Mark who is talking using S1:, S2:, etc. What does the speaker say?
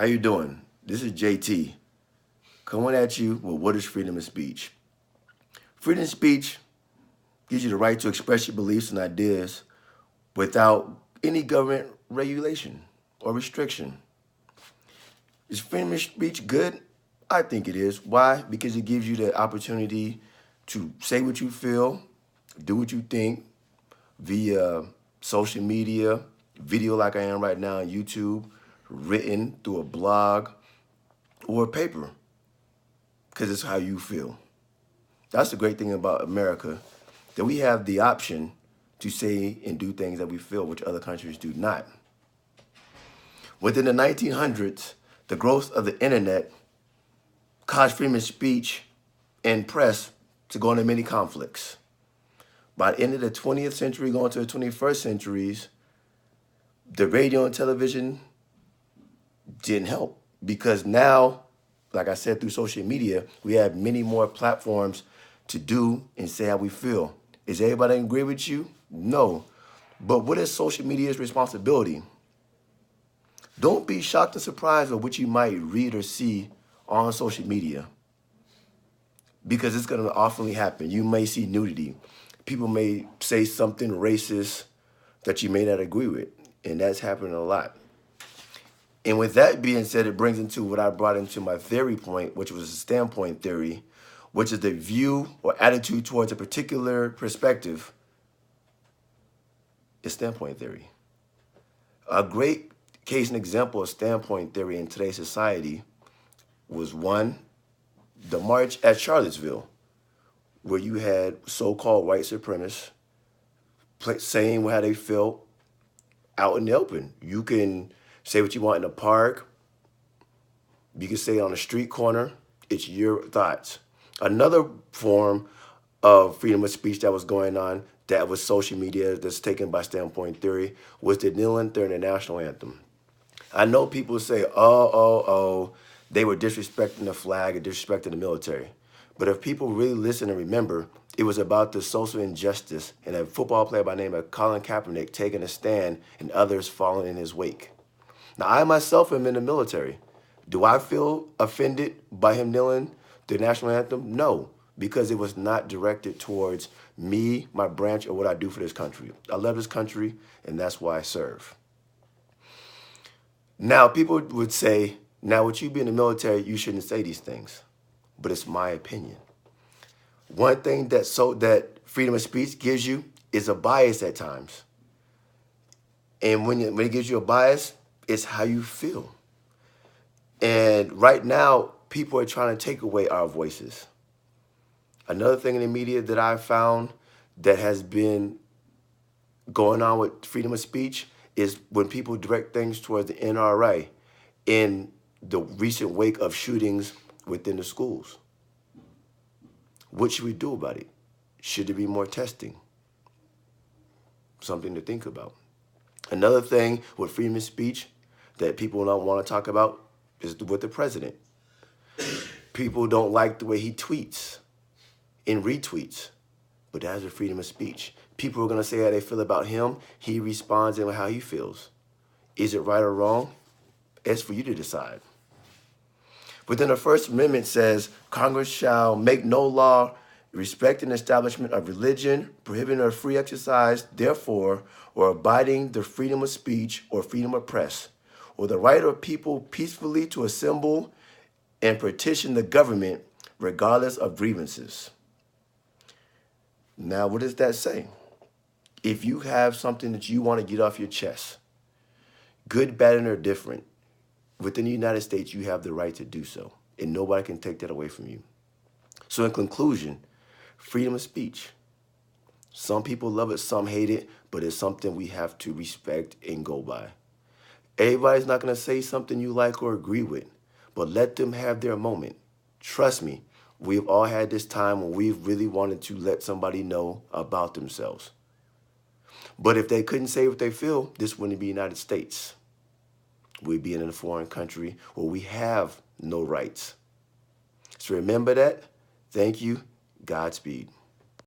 S1: How you doing? This is JT coming at you with what is freedom of speech. Freedom of speech gives you the right to express your beliefs and ideas without any government regulation or restriction. Is freedom of speech good? I think it is. Why? Because it gives you the opportunity to say what you feel, do what you think via social media, video like I am right now on YouTube, written through a blog or a paper, because it's how you feel. That's the great thing about America, that we have the option to say and do things that we feel, which other countries do not. Within the 1900s, the growth of the internet caused freedom of speech and press to go into many conflicts. By the end of the 20th century, going to the 21st centuries, the radio and television didn't help because now, like I said, through social media, we have many more platforms to do and say how we feel. Is everybody agree with you? No. But what is social media's responsibility? Don't be shocked and surprised at what you might read or see on social media, because it's going to often happen. You may see nudity. People may say something racist that you may not agree with, and that's happening a lot. And with that being said, it brings into what I brought into my theory point, which was a standpoint theory, which is the view or attitude towards a particular perspective. Is standpoint theory. A great case and example of standpoint theory in today's society was one, the march at Charlottesville, where you had so-called white supremacists saying how they felt out in the open. You can say what you want in the park. You can say it on a street corner. It's your thoughts. Another form of freedom of speech that was going on, that was social media, that's taken by standpoint theory, was the kneeling during the national anthem. I know people say, they were disrespecting the flag or disrespecting the military. But if people really listen and remember, it was about the social injustice and a football player by the name of Colin Kaepernick taking a stand and others following in his wake. Now, I myself am in the military. Do I feel offended by him kneeling the national anthem? No, because it was not directed towards me, my branch, or what I do for this country. I love this country, and that's why I serve. Now, people would say, now, with you being in the military, you shouldn't say these things. But it's my opinion. One thing that freedom of speech gives you is a bias at times. And when it gives you a bias, it's how you feel. And right now, people are trying to take away our voices. Another thing in the media that I found that has been going on with freedom of speech is when people direct things towards the NRA in the recent wake of shootings within the schools. What should we do about it? Should there be more testing? Something to think about. Another thing with freedom of speech that people don't want to talk about is with the president. People don't like the way he tweets and retweets, but that's a freedom of speech. People are going to say how they feel about him. He responds in how he feels. Is it right or wrong? It's for you to decide. Within the First Amendment says, Congress shall make no law respecting the establishment of religion, prohibiting or free exercise, therefore, or abiding the freedom of speech or freedom of press, or the right of people peacefully to assemble and petition the government regardless of grievances. Now, what does that say? If you have something that you want to get off your chest, good, bad, and indifferent, within the United States, you have the right to do so, and nobody can take that away from you. So in conclusion, freedom of speech. Some people love it, some hate it, but it's something we have to respect and go by. Everybody's not going to say something you like or agree with, but let them have their moment. Trust me, we've all had this time when we've really wanted to let somebody know about themselves. But if they couldn't say what they feel, this wouldn't be the United States. We'd be in a foreign country where we have no rights. So remember that. Thank you. Godspeed.